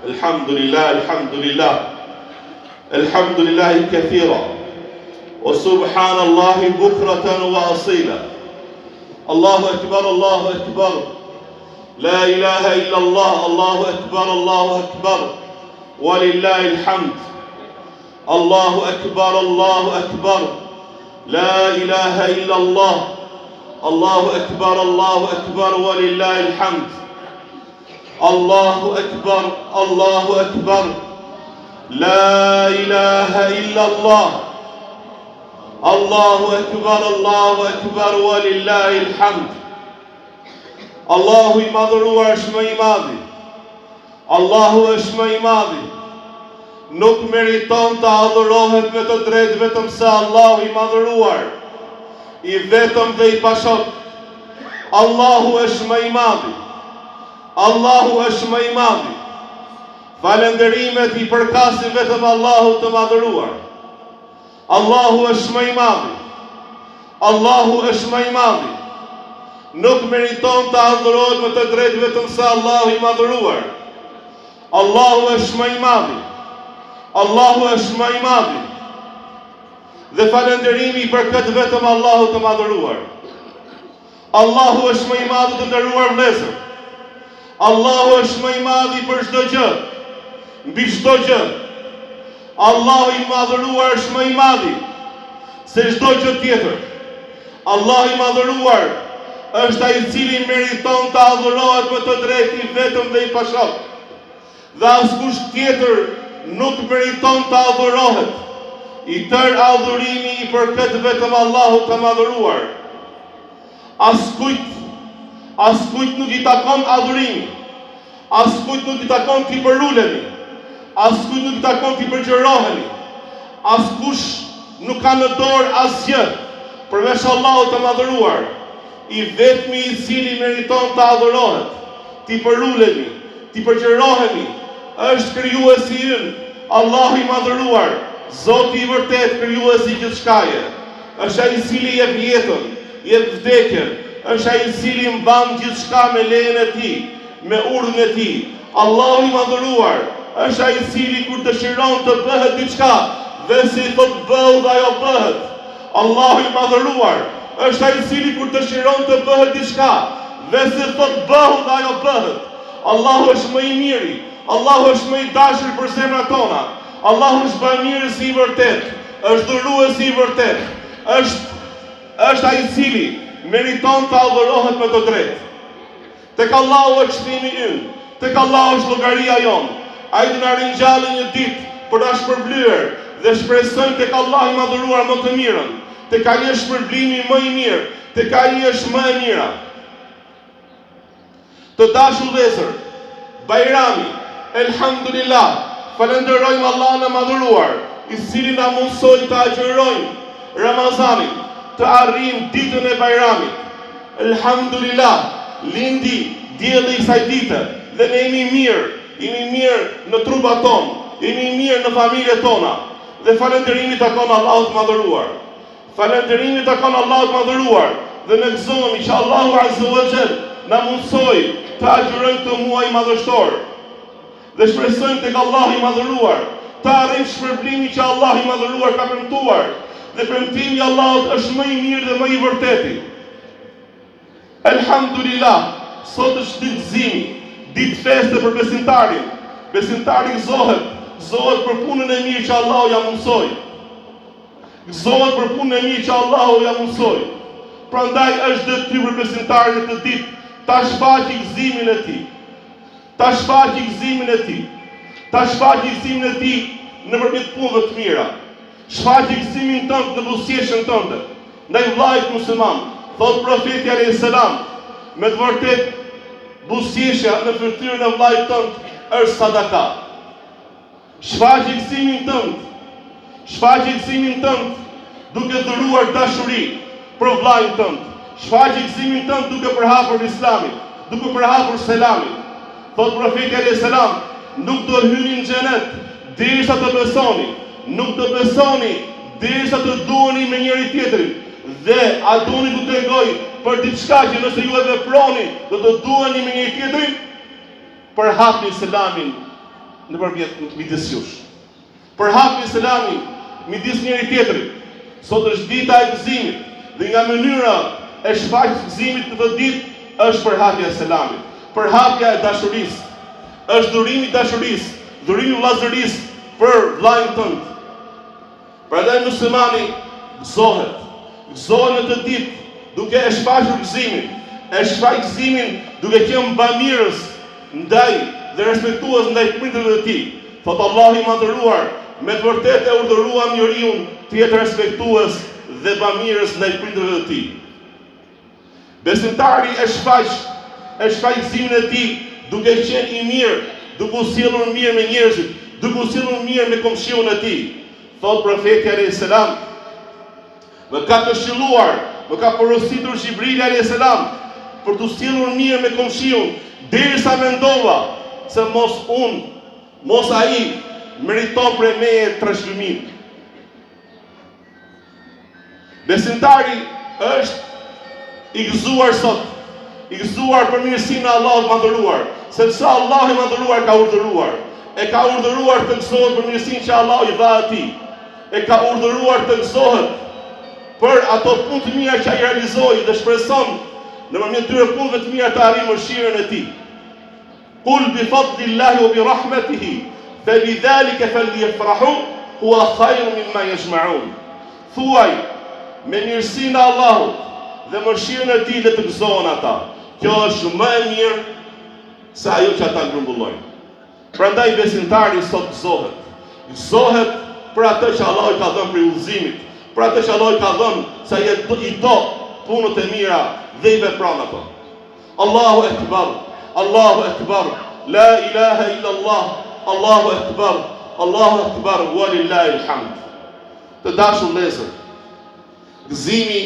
الحمد لله الحمد لله الحمد لله كثيرا وسبحان الله بكرة وأصيلا. الله أكبر الله أكبر، لا إله إلا الله، الله أكبر الله أكبر ولله الحمد. الله أكبر الله أكبر، لا إله إلا الله، الله أكبر ولله الحمد. الله أكبر الله أكبر، لا إله إلا الله، الله أكبر ولله الحمد. Allahu I madhëruar është më I madhi, Allahu është më I madhi, nuk meriton të adhurohet me të drejtë vetëm se Allahu I madhëruar, I vetëm dhe I pashok. Allahu është më I madhi, Allahu është më I madhi. Falënderimet I përkasin vetëm Allahu të madhëruar. Allahu është më I madhi, Allahu është më I madhi. Nuk meriton të adhurohet me të drejtë vetëm se Allahu I madhëruar. Allahu është më I madhi, Allahu është më I madhi. Dhe falënderimi I përket vetëm Allahu të madhëruar. Allahu është më I madhi të nderuar vëllezër. Allahu është më I madhi për çdo gjë, mbi çdo gjë. Allahu I madhëruar është më I madhi se çdo gjë tjetër. Allahu I madhëruar është ai I cili meriton të adhurohet me të drejtë I vetëm dhe I pashok. Dhe askush tjetër nuk meriton të adhurohet. I tërë adhurimi I përket vetëm Allahut të madhëruar. Askujt nuk I takon adhurimi, askujt nuk I takon t'i përulemi, askujt nuk I takon t'i përgjëroheni, askush nuk ka në dorë asgjë përveç Allahut të madhëruar. I vetmi I cili meriton të adhurohet, t'i përulemi, t'i përgjërohemi, është krijuesi ynë, Allahu I madhëruar, Zoti I vërtet, krijuesi I gjithçkaje. Është ai I cili jep jetën, jep vdekjen, është ai I cili mban gjithçka me lejen e Tij, me urdhën e Tij. Allahu I madhëruar është ai I cili kur dëshiron të bëhet diçka, vesi I thot bëu dhe ajo bëhet. Allahu I madhëruar është ai I cili kur dëshiron të bëhet diçka, vesi thot bëhu dhe ajo bëhet. Allahu është më I miri, Allahu është më I dashur për zemrat tona. Allahu është bamirësi I vërtet, është dhuruesi I vërtet, është ai I cili meriton të adhurohet me të drejtë. Tek Allahu është shtimi ynë, tek Allahu është llogaria jonë. Ai do na ringjallë një ditë për ta shpërblyer dhe shpresojmë tek Allahu I madhëruar më të mirën. Tek ai është shpërblimi më I mirë, tek ai është më e mira. Të dashur vëllezër, Bajrami, elhamdulillah, falenderojmë Allahun e madhëruar, I cili na mundsoi të agjërojmë Ramazanin, të arrijmë ditën e Bajramit. Elhamdulillah, lindi dielli I kësaj dite dhe ne jemi mirë në trupat tonë, jemi mirë në familjet tona. Dhe falënderimi takon Allahut të madhëruar. Falënderimi takon Allahut të madhëruar dhe ne gëzohemi që Allahu Azza wa Jall na mundsoi të agjërojmë këtë muaj madhështor. Dhe shpresojmë tek Allahu I madhëruar të arrijmë shpërblimin që Allahu I madhëruar ka premtuar. Dhe premtimi I Allahut është më I mirë dhe më I vërteti. Elhamdulillah, sot është ditë gëzimi, ditë feste për besimtarin. Besimtari gëzohet për punën e mirë që Allahu ja mundsoi. Gëzohet për punën e mirë që Allahu ja mundsoi. Prandaj është detyrë për besimtarin këtë ditë ta shfaqë gëzimin e tij. Ta shfaqë gëzimin e tij. Ta shfaqë gëzimin e tij nëpërmjet punëve të mira. Shfaqë gëzimin tënd në buzëqeshën tënde. Ndaj vllajt musliman, thot profeti alayhis salam, me të vërtetë buzëqeshja në fytyrën e vllajt tënd është sadaka. Shfaqë gëzimin tënd duke dhuruar dashuri për vllajin tënd. Shfaqë gëzimin tënd duke përhapur Islamin, duke përhapur Selamin. Thot profeti alayhis salam, nuk do hyni në xhenet derisa të besoni, nuk do besoni derisa të duheni me njëri tjetrin. Dhe a doni të tregoj për diçka që nëse ju e veproni, do të duheni me njëri tjetrin? Përhapni Selamin nëpërmjet midis jush. Përhapni selamin midis njëri tjetrit. Sot është dita e gëzimit dhe nga mënyra e shfaqjes së gëzimit në këtë ditë është përhapja e selamit. Përhapja e dashurisë. Është durimi i dashurisë, durimi i vllazërisë për vllajën tënd. Prandaj muslimani gëzohet në të ditë duke e shfaqur gëzimin, e shfaq gëzimin duke qenë bamirës ndaj dhe respektues ndaj prindërve të tij. Thot Allahu i madhëruar, me të vërtetë e urdhëruam njeriu të jetë respektues dhe bamirës ndaj prindërve të tij. Besimtari e shfaq gëzimin e tij duke qenë i mirë, duke u sjellur mirë me njerëzit, duke u sjellur mirë me komshiun e tij. Thot profeti alayhis salam, më ka këshilluar, më ka porositur Xhibrili alayhis salam për të sjellur mirë me komshiun, derisa mendova se mos ai meriton prej meje trashëgimim. Besimtari është i gëzuar sot, i gëzuar për mirësinë e Allahut madhëruar, sepse Allahu i madhëruar ka urdhëruar, e ka urdhëruar të gëzohet për mirësinë që Allahu i dha atij, e ka urdhëruar të gëzohet për ato punë të mira që ai realizoi dhe shpreson nëpërmjet tyre punëve të mira të arrijë mëshirën e tij. Qul bi fadlillahi wa bi rahmatihi fa bidhalika falyafrahu huwa khayrun mimma yajma'un. Thuaj me mirësinë e Allahut dhe mëshirën e tij dhe të gëzohen ata. Kjo është më e mirë se ajo që ata grumbullojnë. Prandaj besimtari sot gëzohet për atë që Allahu i ka dhënë për udhëzimit, për atë që Allahu i ka dhënë sa i do punët e mira dhe i vepron ato. Allahu Akbar, Allahu Akbar, la ilaha illa Allah, Allahu Akbar, walillahi alhamd. Të dashur vëllezër, gëzimi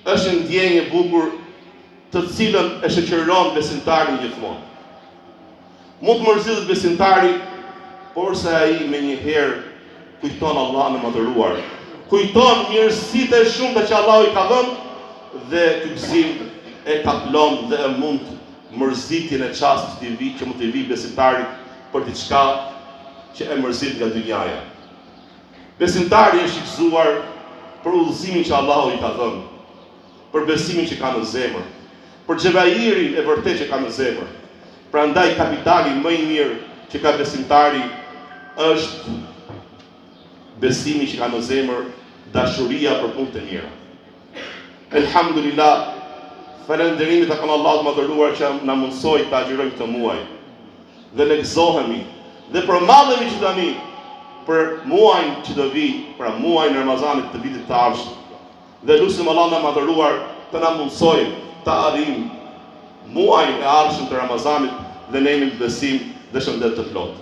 është një ndjenjë e bukur të cilën e shoqëron besimtarin gjithmonë. Mund të mërzitet besimtari, por se ai menjëherë kujton Allahun e madhëruar, kujton mirësitë e shumta që Allahu i ka dhënë dhe ky gëzim e kaplon dhe e mund mërzitjen e çastit që mund të vi besimtarit për diçka që e mërzit nga dynjaja. Besimtari është i gëzuar për udhëzimin që Allahu i ka dhënë, për besimin që ka në zemër, për xhevahirin e vërtet që ka në zemër. Prandaj kapitali më i mirë që ka besimtari është besimi që ka në zemër, dashuria për punët e mira. Elhamdulillah, falënderimi tek Allahu madhëruar që na mundsoi ta agjërojmë këtë muaj. Dhe ne gëzohemi dhe përmallemi që tani për muajin që do vi, pra muajin e Ramazanit të vitit të ardhshëm. Dhe lutim Allahun e madhëruar të na mundsojë të arrijmë muajin e ardhshëm të Ramazanit dhe ne jemi në besim dhe shëndet të plotë.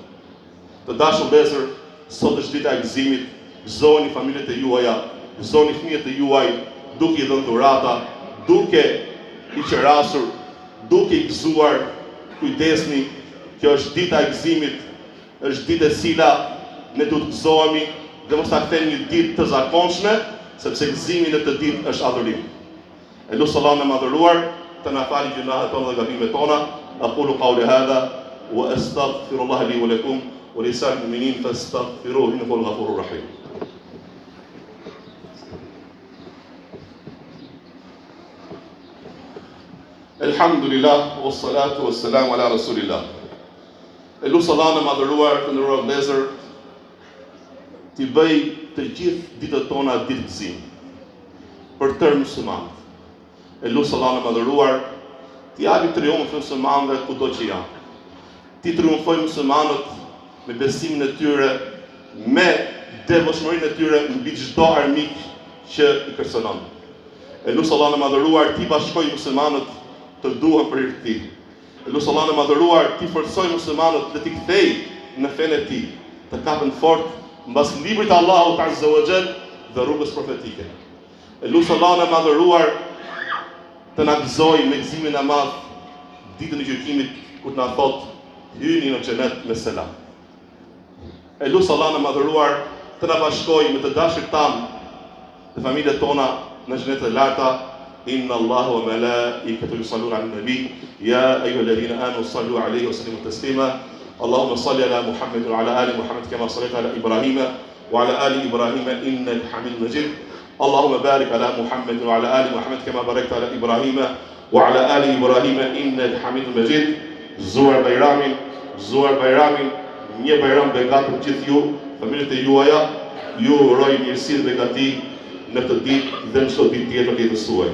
Të dashur vëllezër, sot është dita e gëzimit. Gëzoni familjet e juaja, gëzoni fëmijët e juaj, duke i dhënë dhurata, duke i qerasur, duke i gëzuar. Kujdesni, kjo është dita e gëzimit, është ditë e cila ne duhet të gëzohemi dhe mos ta kthejmë një ditë të zakonshme, sepse gëzimi në këtë ditë është adhurim. Elu Allahun e madhëruar të na falë gjunahet tona dhe gabimet tona. Aqulu qawli hadha wa astaghfirullaha li wa lakum wa li sa'il mu'minin fastaghfiruhu innahu huwal ghafurur rahim. Alhamdulillah wassalatu wassalamu ala rasulillah. Elu Allahun e madhëruar të nderuar vëllezër, t'i bëj të gjithë ditët tona ditë gëzimi për tërë muslimanët. Elu Allahun e madhëruar t'i japi triumf muslimanëve kudo që janë. T'i triumfojë muslimanët me besimin e tyre, me devotshmërinë e tyre mbi çdo armik që i kërcënon. Elu Allahun e madhëruar t'i bashkojë muslimanët të duhen për hir të tij. Elu Allahun e madhëruar t'i forcojë muslimanët dhe t'i kthejë në fenë e tij, të kapen fort mbas librit të Allahut Azza wa Jall dhe rrugës profetike. Elu Allahun e madhëruar të na gëzojë me gëzimin e madh ditën e gjykimit kur na thot hyni në xhenet me selam. Elu Allahun e madhëruar të na bashkojë me të dashurit tan dhe familjet tona në xhenet e larta. Inna Allaha wa malaikatahu yusalluna 'alan nabi ya ayyuhalladhina amanu sallu 'alayhi wa sallimu taslima. اللهم صل على محمد وعلى آل محمد كما صليت على إبراهيم وعلى آل إبراهيم إنك حميد مجيد اللهم بارك على محمد وعلى آل محمد كما باركت على إبراهيم وعلى آل إبراهيم إنك حميد مجيد Zuar Bajramin, një Bajram begat për gjithë ju, familjet e juaja, ju uroj mirësi dhe begati në këtë ditë dhe në çdo ditë tjetër të jetës suaj.